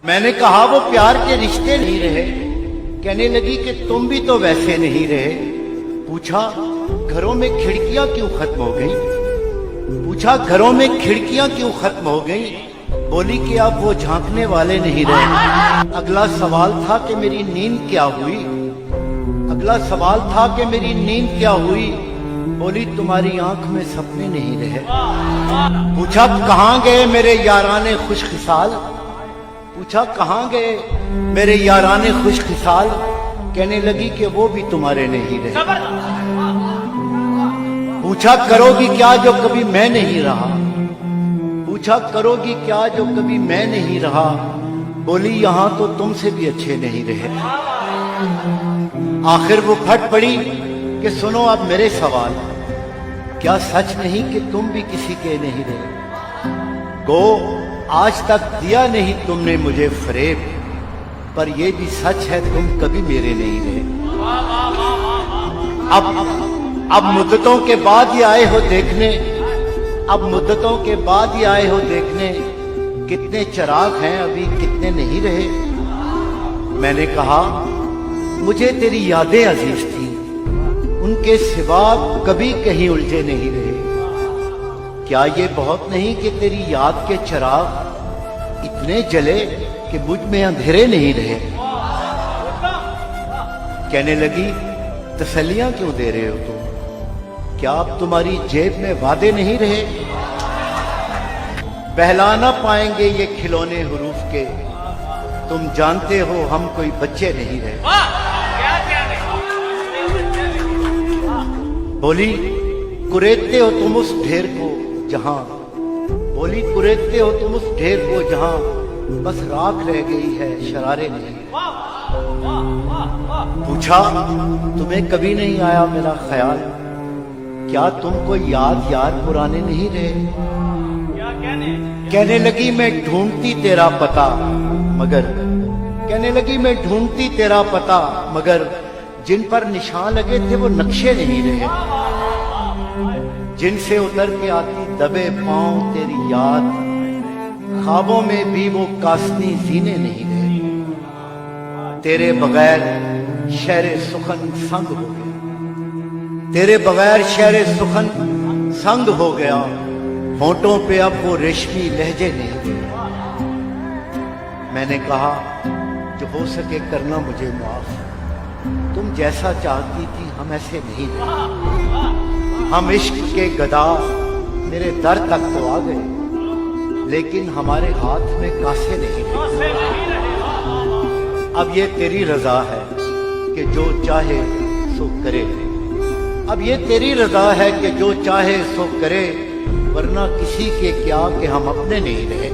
मैंने कहा वो प्यार के रिश्ते नहीं रहे। कहने लगी कि तुम भी तो वैसे नहीं रहे। पूछा घरों में खिड़कियां क्यों खत्म हो गई? पूछा घरों में खिड़कियां क्यों खत्म हो गई? बोली कि अब वो झांकने वाले नहीं रहे। अगला सवाल था कि मेरी नींद क्या हुई? अगला सवाल था कि मेरी नींद क्या हुई? बोली तुम्हारी आंख में सपने नहीं रहे। पूछा कहाँ गए मेरे याराने खुशखिसाल? पूछा कहाँ गए मेरे याराने खुशखिसाल? कहने लगी कि वो भी तुम्हारे नहीं रहे। पूछा करोगी क्या जो कभी मैं नहीं रहा? पूछा करोगी क्या जो कभी मैं नहीं रहा? बोली यहां तो तुमसे भी अच्छे नहीं रहे। आखिर वो फट पड़ी कि सुनो अब मेरे सवाल, क्या सच नहीं कि तुम भी किसी के नहीं रहे? गो आज तक दिया नहीं तुमने मुझे फरेब, पर ये भी सच है तुम कभी मेरे नहीं रहे। अब मुद्दतों के बाद ही आए हो देखने, अब मुद्दतों के बाद ही आए हो देखने, कितने चिराग हैं अभी कितने नहीं रहे। मैंने कहा मुझे तेरी यादें अजीज थी, उनके सिवा कभी कहीं उलझे नहीं रहे। क्या ये बहुत नहीं कि तेरी याद के चिराग इतने जले कि मुझ में अंधेरे नहीं रहे? कहने लगी तसल्लियां क्यों दे रहे हो तुम? क्या अब तुम्हारी जेब में वादे नहीं रहे? बहला ना पाएंगे ये खिलौने हुरूफ के, तुम जानते हो हम कोई बच्चे नहीं रहे। बोली कुरेदते हो तुम उस ढेर को जहां, बोली कुरेदते हो तुम उस ढेर को जहां बस राख रह गई है शरारे नहीं। पूछा तुम्हें कभी नहीं आया मेरा ख्याल? क्या तुमको याद यार पुराने नहीं रहे? कहने लगी मैं ढूंढती तेरा पता मगर, कहने लगी मैं ढूंढती तेरा पता मगर जिन पर निशान लगे थे वो नक्शे नहीं रहे। जिनसे उतर के आती दबे पांव तेरी याद, ख्वाबों में भी वो कासनी जीने नहीं रहे। तेरे बगैर शहरे सुखन संग हो गया, तेरे बगैर शहरे सुखन संग हो गया। होंठों पे अब वो रेशमी लहजे नहीं। मैंने कहा जो हो सके करना मुझे माफ, तुम जैसा चाहती थी हम ऐसे नहीं रहे। हम इश्क के गदा मेरे दर तक तो आ गए, लेकिन हमारे हाथ में कासे नहीं रहे। अब ये तेरी रजा है कि जो चाहे सो करे, अब ये तेरी रजा है कि जो चाहे सो करे, वरना किसी के क्या कि हम अपने नहीं रहे।